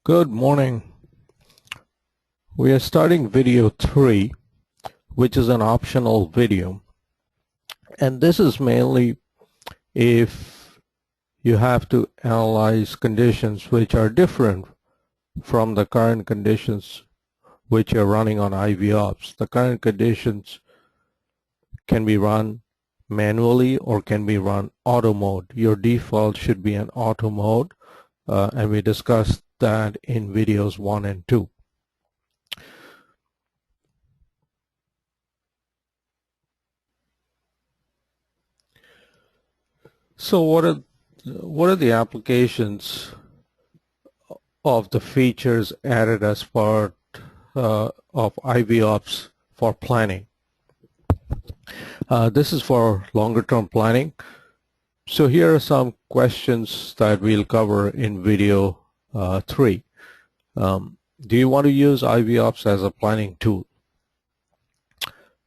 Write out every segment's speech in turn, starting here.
Good morning. We are starting video 3, which is an optional video. And this is mainly if you have to analyze conditions which are different from the current conditions which are running on IVops. The current conditions can be run manually or can be run auto mode. Your default should be an auto mode, and we discussed that in videos 1 and 2. So what are the applications of the features added as part of IVops for planning? This is for longer term planning. So here are some questions that we'll cover in video 3. Do you want to use IVops as a planning tool?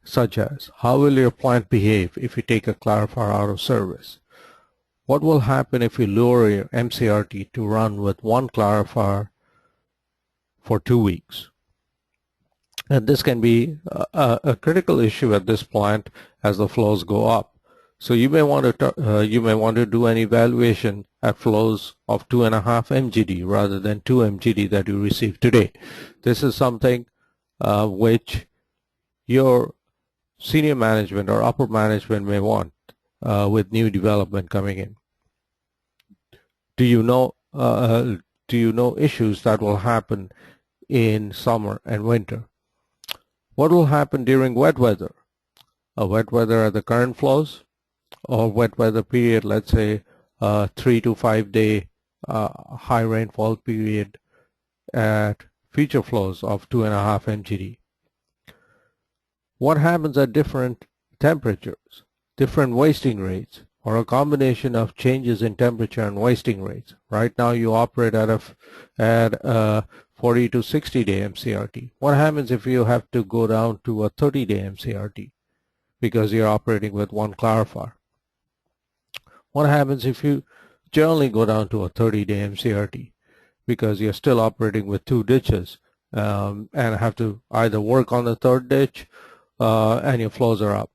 Such as, how will your plant behave if you take a clarifier out of service? What will happen if you lower your MCRT to run with one clarifier for 2 weeks? And this can be a critical issue at this plant as the flows go up. So you may want to do an evaluation at flows of 2.5 mgd rather than 2 mgd that you received today. This is something which your senior management or upper management may want with new development coming in. Do you know issues that will happen in summer and winter? What will happen during wet weather? A wet weather at the current flows, or wet weather period, let's say 3 to 5 day high rainfall period at future flows of 2.5 mgd. What happens at different temperatures, different wasting rates, or a combination of changes in temperature and wasting rates? Right now you operate at a 40 to 60 day MCRT. What happens if you have to go down to a 30 day MCRT because you're operating with one clarifier? What happens if you generally go down to a 30 day MCRT because you're still operating with 2 ditches and have to either work on the 3rd ditch and your flows are up?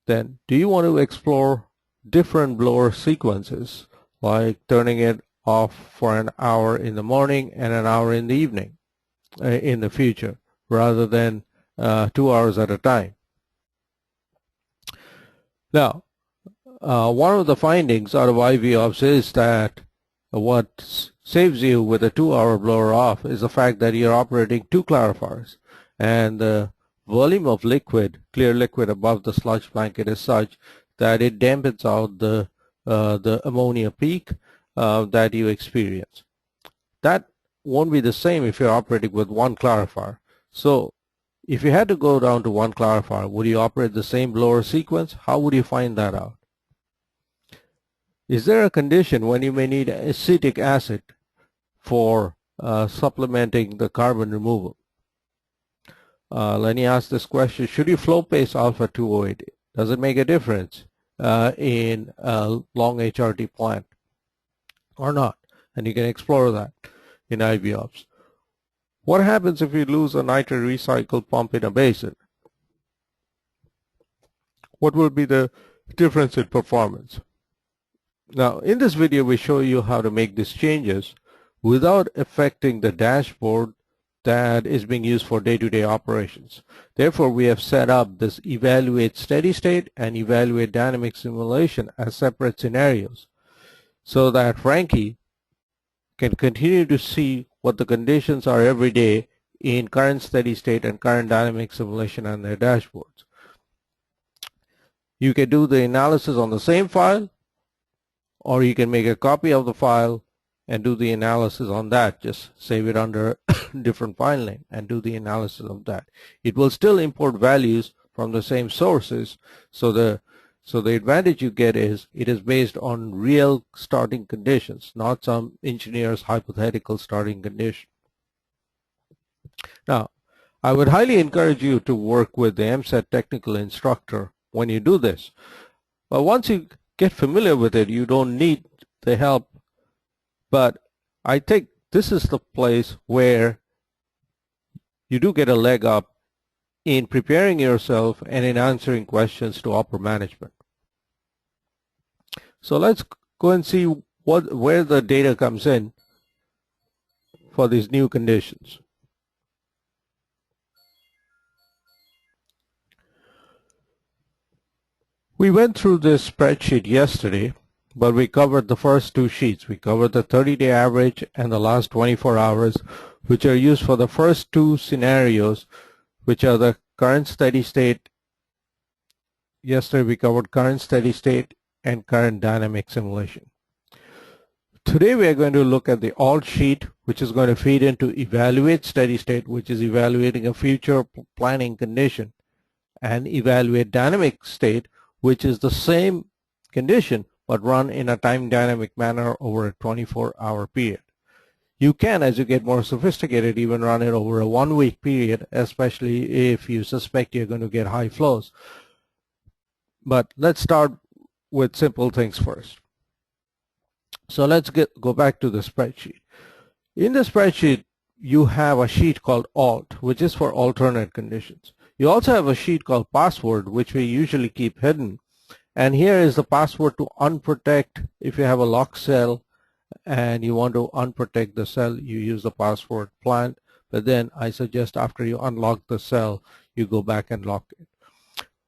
Then do you want to explore different blower sequences, like turning it off for an hour in the morning and an hour in the evening in the future, rather than 2 hours at a time? Now, one of the findings out of IVops is that what saves you with a 2-hour blower off is the fact that you're operating 2 clarifiers, and the volume of liquid, clear liquid above the sludge blanket is such that it dampens out the ammonia peak that you experience. That won't be the same if you're operating with one clarifier. So if you had to go down to one clarifier, would you operate the same blower sequence? How would you find that out? Is there a condition when you may need acetic acid for supplementing the carbon removal? Let me ask this question. Should you flow pace alpha 208? Does it make a difference in a long HRT plant or not? And you can explore that in IVops. What happens if you lose a nitrate recycle pump in a basin? What will be the difference in performance? Now, in this video, we show you how to make these changes without affecting the dashboard that is being used for day-to-day operations. Therefore, we have set up this evaluate steady state and evaluate dynamic simulation as separate scenarios, so that Frankie can continue to see what the conditions are every day in current steady state and current dynamic simulation on their dashboards. You can do the analysis on the same file, or you can make a copy of the file and do the analysis on that. Just save it under different file name and do the analysis of that. It will still import values from the same sources. So the advantage you get is it is based on real starting conditions, not some engineer's hypothetical starting condition. Now, I would highly encourage you to work with the MSET technical instructor when you do this. But once you get familiar with it, you don't need the help. But I think this is the place where you do get a leg up in preparing yourself and in answering questions to upper management. So let's go and see where the data comes in for these new conditions. We went through this spreadsheet yesterday, but we covered the first two sheets. We covered the 30-day average and the last 24 hours, which are used for the first two scenarios, which are the current steady state. Yesterday we covered current steady state and current dynamic simulation. Today we are going to look at the alt sheet, which is going to feed into evaluate steady state, which is evaluating a future planning condition, and evaluate dynamic state, which is the same condition but run in a time dynamic manner over a 24-hour period. You can, as you get more sophisticated, even run it over a 1-week period, especially if you suspect you're going to get high flows. But let's start with simple things first. So let's go back to the spreadsheet. In the spreadsheet, you have a sheet called alt, which is for alternate conditions. You also have a sheet called password, which we usually keep hidden. And here is the password to unprotect. If you have a locked cell and you want to unprotect the cell, you use the password plant. But then I suggest after you unlock the cell, you go back and lock it.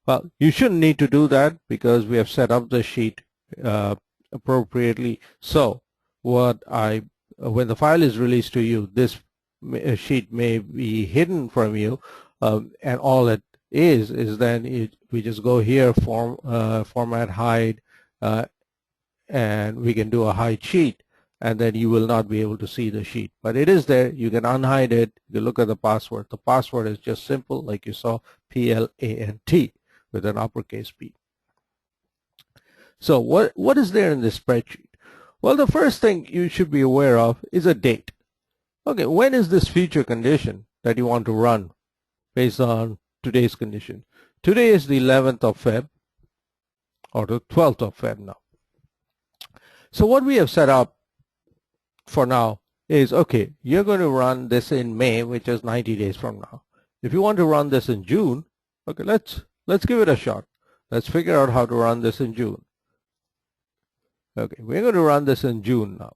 Well, you shouldn't need to do that because we have set up the sheet appropriately. So when the file is released to you, this sheet may be hidden from you, and all it is then we just go here, format hide, and we can do a hide sheet, and then you will not be able to see the sheet. But it is there. You can unhide it. You look at the password. The password is just simple, like you saw, PLANT with an uppercase P. So what is there in this spreadsheet? Well, the first thing you should be aware of is a date. Okay, when is this future condition that you want to run based on today's condition? Today is the 11th of Feb, or the 12th of Feb now. So what we have set up for now is, okay, you're going to run this in May, which is 90 days from now. If you want to run this in June, okay, let's give it a shot. Let's figure out how to run this in June. Okay, we're going to run this in June now,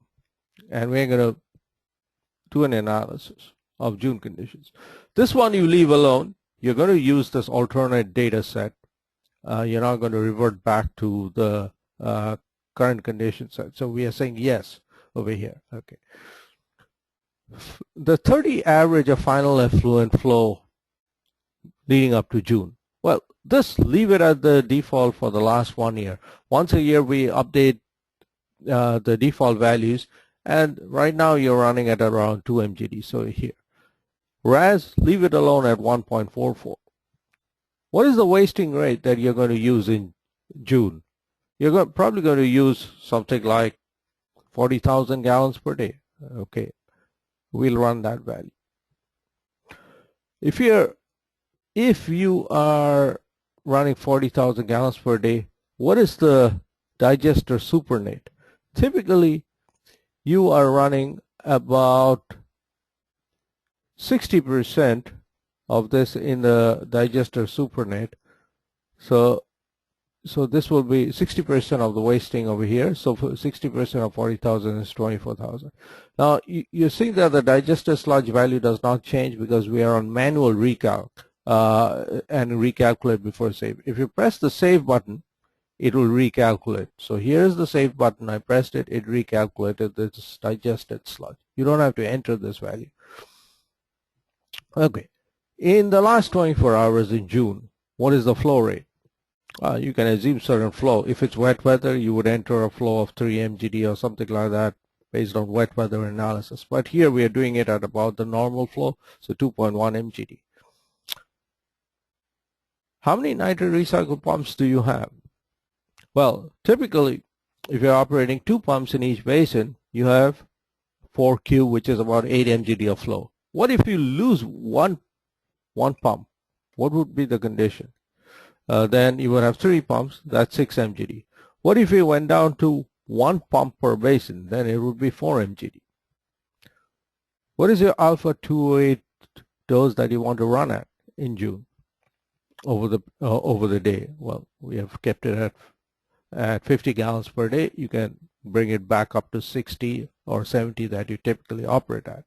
and we're going to do an analysis of June conditions. This one you leave alone. You're going to use this alternate data set. You're not going to revert back to the current condition set. So we are saying yes over here. Okay. The 30 average of final effluent flow leading up to June. Well, this leave it at the default for the last 1 year. Once a year we update the default values, and right now you're running at around 2 mgd. So here, RAS, leave it alone at 1.44. What is the wasting rate that you're going to use in June? You're probably going to use something like 40,000 gallons per day. Okay, we'll run that value. If you are running 40,000 gallons per day, what is the digester supernate? Typically, you are running about 60% of this in the digester supernate. So this will be 60% of the wasting over here. So 60% of 40,000 is 24,000. Now you see that the digester sludge value does not change because we are on manual recalc and recalculate before save. If you press the save button, it will recalculate. So here's the save button. I pressed it. It recalculated this digested sludge. You don't have to enter this value. Okay. In the last 24 hours in June, what is the flow rate? You can assume certain flow. If it's wet weather, you would enter a flow of 3 mgd or something like that based on wet weather analysis. But here we are doing it at about the normal flow, so 2.1 mgd. How many nitrate recycle pumps do you have? Well, typically, if you're operating 2 pumps in each basin, you have 4Q, which is about 8 mgd of flow. What if you lose one pump? What would be the condition? Then you would have 3 pumps, that's 6 mgd. What if you went down to 1 pump per basin? Then it would be 4 mgd. What is your alpha 208 dose that you want to run at in June over the day? Well, we have kept it at 50 gallons per day. You can bring it back up to 60 or 70 that you typically operate at.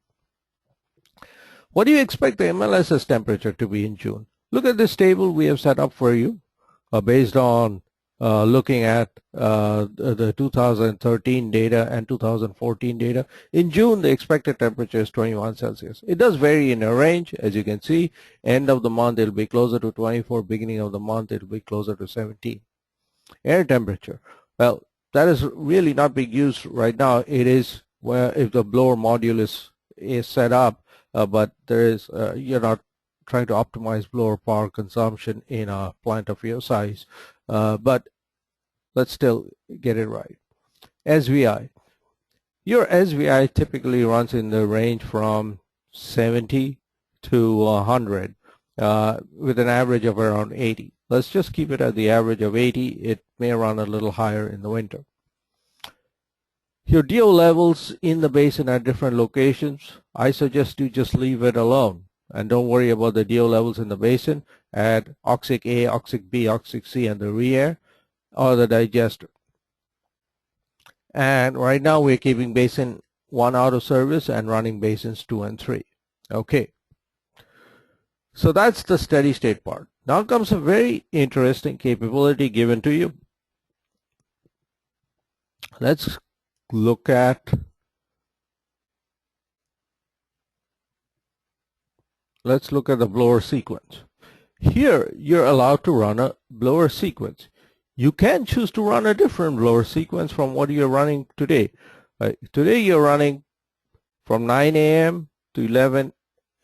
What do you expect the MLSS temperature to be in June? Look at this table we have set up for you based on looking at the 2013 data and 2014 data. In June, the expected temperature is 21 Celsius. It does vary in a range, as you can see. End of the month, it'll be closer to 24. Beginning of the month, it'll be closer to 17. Air temperature. Well, that is really not being used right now. It is where if the blower module is set up, but there is you're not trying to optimize blower power consumption in a plant of your size, but let's still get it right. SVI. Your SVI typically runs in the range from 70 to 100 with an average of around 80. Let's just keep it at the average of 80. It may run a little higher in the winter. Your DO levels in the basin at different locations, I suggest you just leave it alone and don't worry about the DO levels in the basin. Add oxic A, oxic B, oxic C, and the re-air or the digester. And right now we're keeping basin 1 out of service and running basins 2 and 3. Okay. So that's the steady state part. Now comes a very interesting capability given to you. Let's look at the blower sequence. Here you're allowed to run a blower sequence. You can choose to run a different blower sequence from what you're running today. Today you're running from 9 a.m. to 11.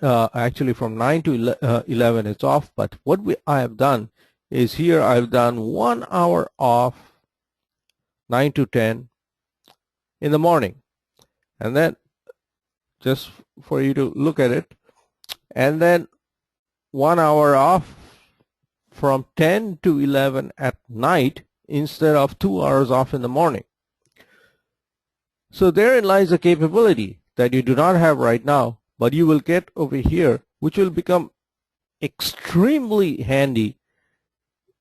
Actually from 9 to 11 it's off, but what I have done is here I've done 1 hour off 9 to 10 in the morning, and then just for you to look at it, and then 1 hour off from 10 to 11 at night instead of 2 hours off in the morning. So therein lies a capability that you do not have right now, but you will get over here, which will become extremely handy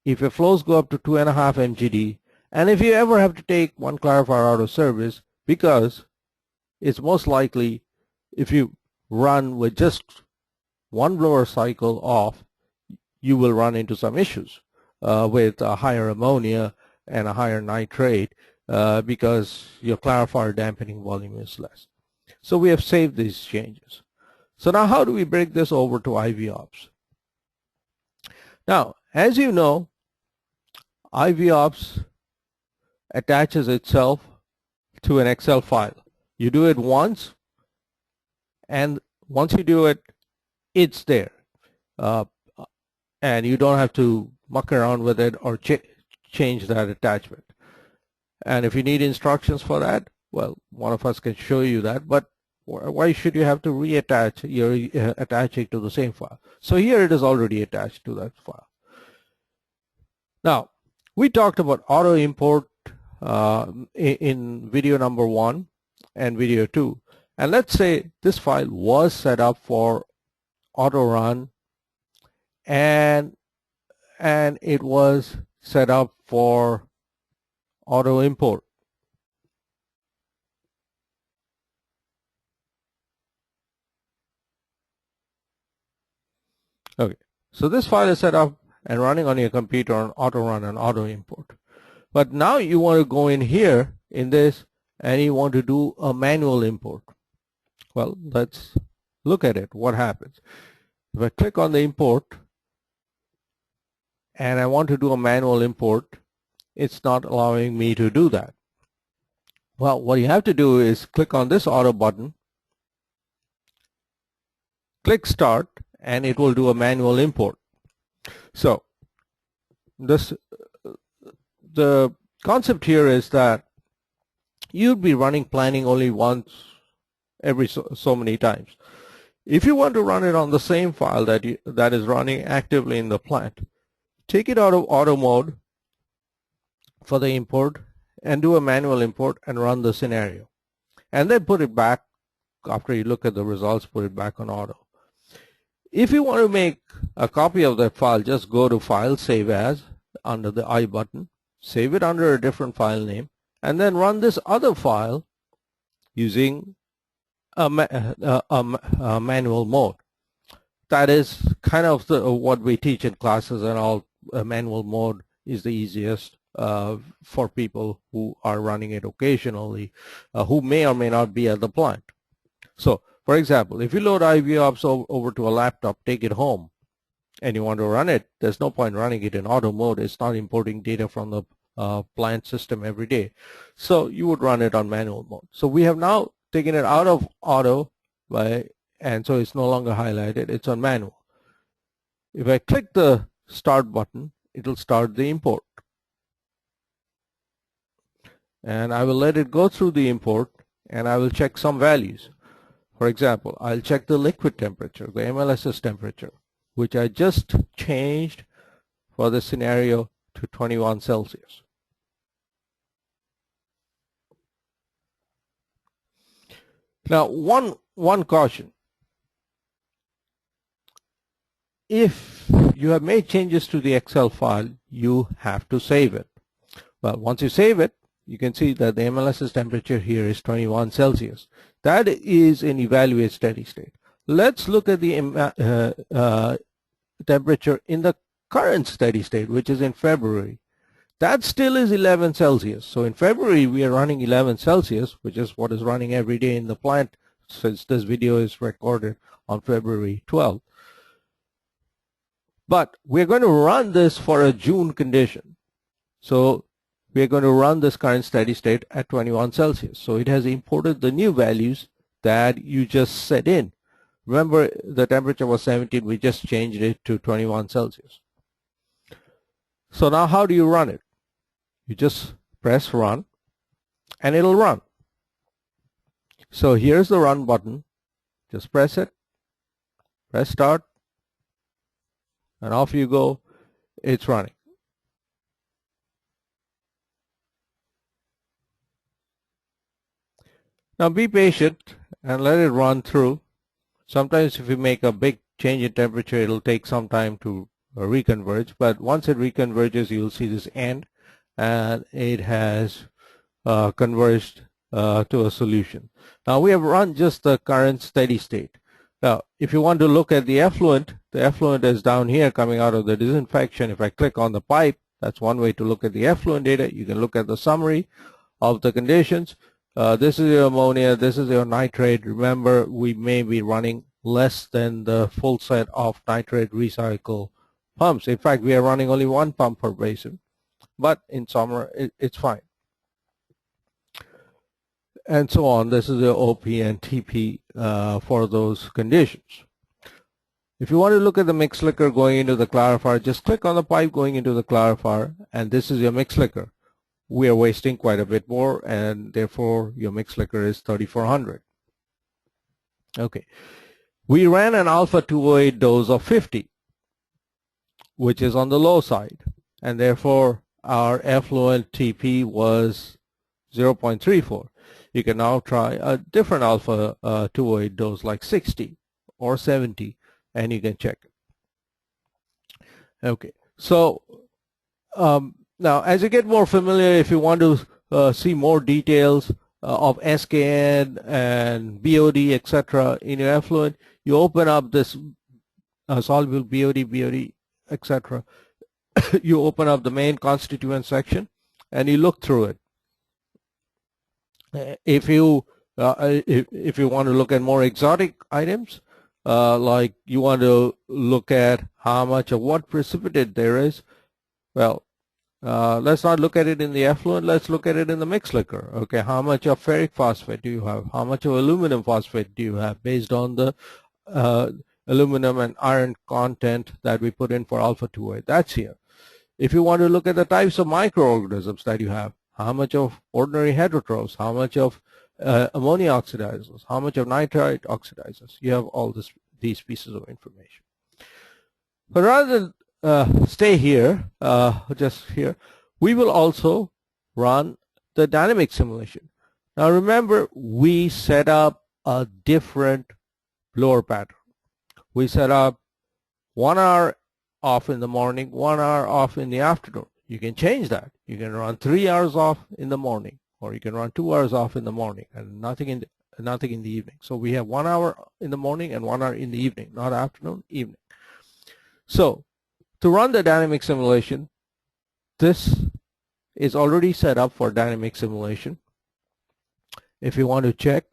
if your flows go up to 2.5 MGD, and if you ever have to take one clarifier out of service, because it's most likely if you run with just one blower cycle off, you will run into some issues with a higher ammonia and a higher nitrate because your clarifier dampening volume is less. So we have saved these changes. So now how do we break this over to IVops? Now, as you know, IVops attaches itself to an Excel file. You do it once, and once you do it, it's there. And you don't have to muck around with it or change that attachment. And if you need instructions for that, well, one of us can show you that, but why should you have to reattach? You're attaching to the same file. So here it is already attached to that file. Now, we talked about auto import in video number 1 and video 2. And let's say this file was set up for auto run, and it was set up for auto import. Okay, so this file is set up and running on your computer on auto run and auto import. But now you want to go in here in this and you want to do a manual import. Well, let's look at it. What happens? If I click on the import and I want to do a manual import, it's not allowing me to do that. Well, what you have to do is click on this auto button, click start, and it will do a manual import. So the concept here is that you'd be running planning only once every so many times. If you want to run it on the same file that is running actively in the plant, take it out of auto mode for the import and do a manual import and run the scenario, and then put it back after you look at the results, put it back on auto. If you want to make a copy of that file, just go to File, Save As, under the I button, save it under a different file name, and then run this other file using a manual mode. That is kind of what we teach in classes and all. Manual mode is the easiest for people who are running it occasionally, who may or may not be at the plant. So, for example, if you load IViewOps over to a laptop, take it home, and you want to run it, there's no point running it in auto mode. It's not importing data from the plant system every day. So you would run it on manual mode. So we have now taken it out of auto, and so it's no longer highlighted. It's on manual. If I click the start button, it will start the import. And I will let it go through the import, and I will check some values. For example, I'll check the liquid temperature, the MLSS temperature, which I just changed for the scenario to 21 Celsius. Now, one caution. If you have made changes to the Excel file, you have to save it. Well, once you save it, you can see that the MLSS temperature here is 21 Celsius. That is an evaluate steady state. Let's look at the temperature in the current steady state, which is in February. That still is 11 Celsius. So in February, we are running 11 Celsius, which is what is running every day in the plant, since this video is recorded on February 12th. But we're going to run this for a June condition. So we're going to run this current steady state at 21 Celsius. So it has imported the new values that you just set in. Remember, the temperature was 17. We just changed it to 21 Celsius. So now how do you run it? You just press run, and it'll run. So here's the run button. Just press it, press start, and off you go. It's running. Now be patient and let it run through. Sometimes if you make a big change in temperature, it'll take some time to reconverge, but once it reconverges, you'll see this end, and it has converged to a solution. Now we have run just the current steady state. Now if you want to look at the effluent is down here coming out of the disinfection. If I click on the pipe, that's one way to look at the effluent data. You can look at the summary of the conditions. This is your ammonia, this is your nitrate. Remember, we may be running less than the full set of nitrate recycle pumps. In fact, we are running only one pump per basin, but in summer it's fine. And so on. This is the OP and TP for those conditions. If you want to look at the mixed liquor going into the clarifier, just click on the pipe going into the clarifier, and this is your mixed liquor. We are wasting quite a bit more, and therefore your mixed liquor is 3400. Okay. We ran an alpha 208 dose of 50, which is on the low side, and therefore our effluent TP was 0.34. You can now try a different alpha 208 dose like 60 or 70, and you can check it. Okay, so now as you get more familiar, if you want to see more details of SKN and BOD, etc. in your effluent, you open up this soluble BOD, etc. You open up the main constituent section and you look through it. If you want to look at more exotic items, like you want to look at how much of what precipitate there is, well, let's not look at it in the effluent, let's look at it in the mixed liquor. Okay, how much of ferric phosphate do you have? How much of aluminum phosphate do you have based on the aluminum and iron content that we put in for alpha 208? That's here. If you want to look at the types of microorganisms that you have, how much of ordinary heterotrophs, how much of ammonia oxidizers, how much of nitrite oxidizers, you have all these pieces of information. But rather than stay here, just here, we will also run the dynamic simulation. Now remember, we set up a different blower pattern. We set up 1 hour off in the morning, 1 hour off in the afternoon. You can change that. You can run 3 hours off in the morning, or you can run 2 hours off in the morning and nothing in the evening. So we have 1 hour in the morning and 1 hour in the evening, not afternoon, evening. So to run the dynamic simulation, this is already set up for dynamic simulation. If you want to check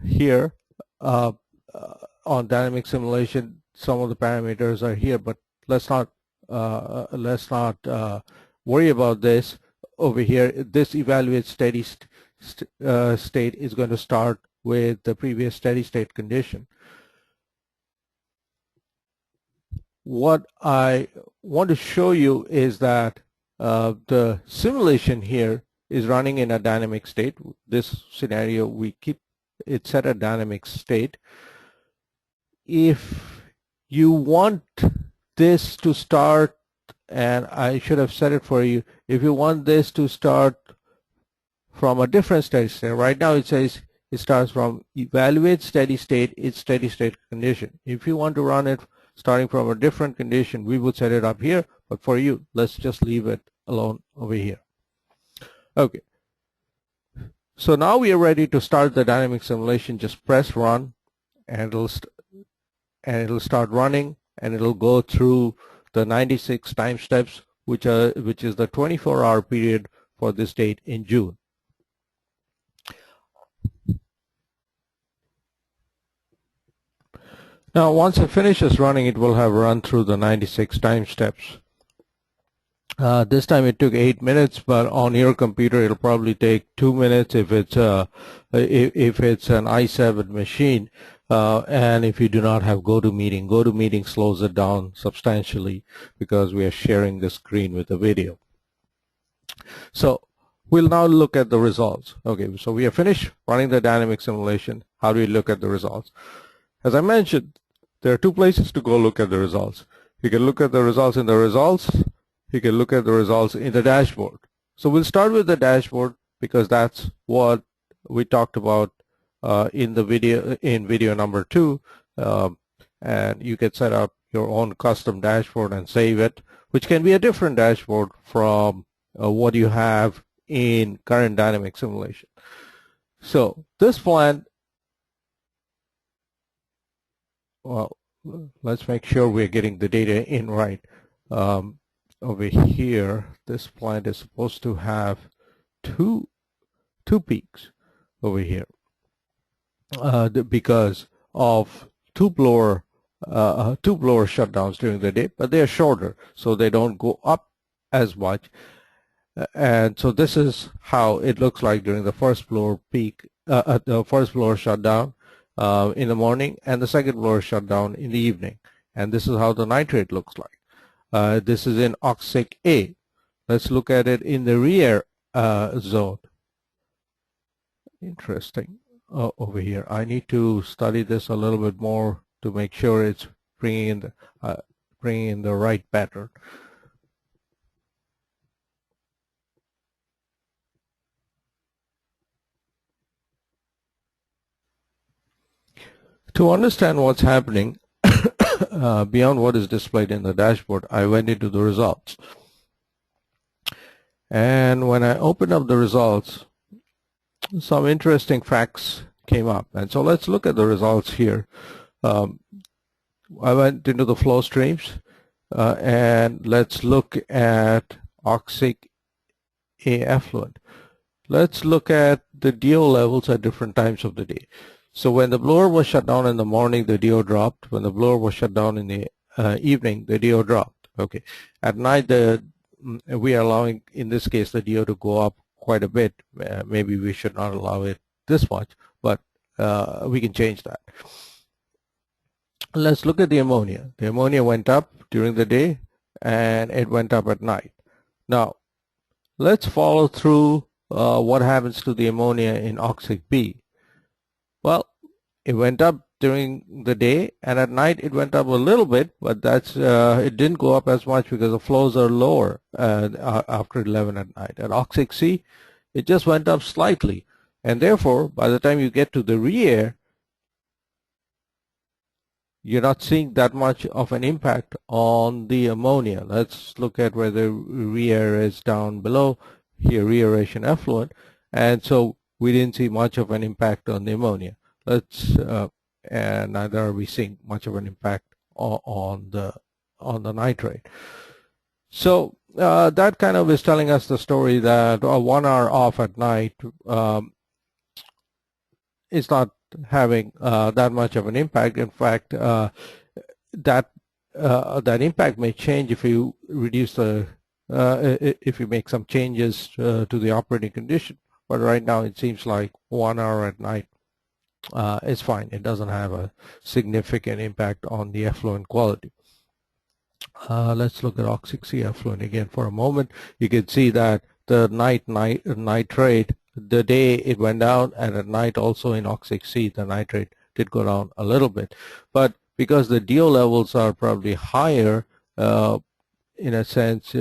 here on dynamic simulation, some of the parameters are here, but let's not worry about this over here. This evaluate steady state is going to start with the previous steady state condition. What I want to show you is that the simulation here is running in a dynamic state. This scenario, we keep it set a dynamic state. If you want this to start, and I should have set it for you, if you want this to start from a different steady state, right now it says it starts from evaluate steady state, its steady state condition. If you want to run it starting from a different condition, we would set it up here, but for you, let's just leave it alone over here. Okay. So now we are ready to start the dynamic simulation. Just press run, and it'll start running, and it'll go through the 96 time steps, which is the 24-hour period for this date in June. Now, once it finishes running, it will have run through the 96 time steps. This time it took 8 minutes, but on your computer it'll probably take 2 minutes if it's an i7 machine, and if you do not have GoToMeeting. GoToMeeting slows it down substantially because we are sharing the screen with the video. So we'll now look at the results. Okay, so we have finished running the dynamic simulation. How do we look at the results? As I mentioned, there are two places to go look at the results. You can look at the results in the results. You can look at the results in the dashboard. So we'll start with the dashboard because that's what we talked about in video number 2, and you can set up your own custom dashboard and save it, which can be a different dashboard from what you have in current dynamic simulation. So this plant, well, let's make sure we're getting the data in right. Over here, this plant is supposed to have two peaks over here because of two blower shutdowns during the day, but they are shorter, so they don't go up as much. And so this is how it looks like during the first blower peak, the first blower shutdown in the morning, and the second blower shutdown in the evening. And this is how the nitrate looks like. This is in oxic A. Let's look at it in the rear zone. Interesting. Over here, I need to study this a little bit more to make sure it's bringing in the right pattern. To understand what's happening beyond what is displayed in the dashboard, I went into the results. And when I opened up the results, some interesting facts came up. And so let's look at the results here. I went into the flow streams, and let's look at oxic A effluent. Let's look at the DO levels at different times of the day. So when the blower was shut down in the morning, the DO dropped. When the blower was shut down in the evening, the DO dropped. Okay. At night, we are allowing, in this case, the DO to go up quite a bit. Maybe we should not allow it this much, but we can change that. Let's look at the ammonia. The ammonia went up during the day, and it went up at night. Now, let's follow through what happens to the ammonia in oxic B. Well, it went up during the day, and at night it went up a little bit, but that's it didn't go up as much because the flows are lower after 11 at night. At oxic C, it just went up slightly, And therefore, by the time you get to the re-air, you're not seeing that much of an impact on the ammonia. Let's look at where the re-air is down below here, re-aeration effluent, and so we didn't see much of an impact on the ammonia. And neither are we seeing much of an impact on the nitrate. So that kind of is telling us the story that 1 hour off at night is not having that much of an impact. In fact, that impact may change if you reduce the if you make some changes to the operating condition. But right now it seems like 1 hour at night is fine. It doesn't have a significant impact on the effluent quality. Let's look at oxic C effluent again for a moment. You can see that the nitrate, the day it went down, and at night also in oxic C, the nitrate did go down a little bit. But because the DO levels are probably higher, in a sense,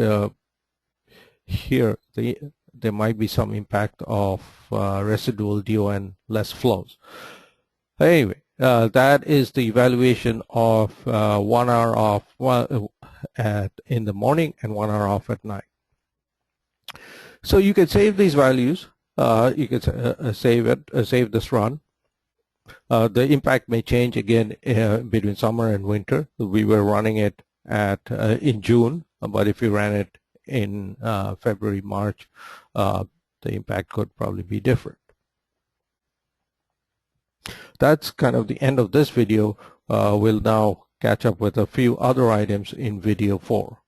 here there might be some impact of residual DO and less flows. Anyway, that is the evaluation of 1 hour off in the morning and 1 hour off at night. So you can save these values. You can save this run. The impact may change again between summer and winter. We were running it in June, but if you ran it in February, March, the impact could probably be different. That's kind of the end of this video. We'll now catch up with a few other items in video 4.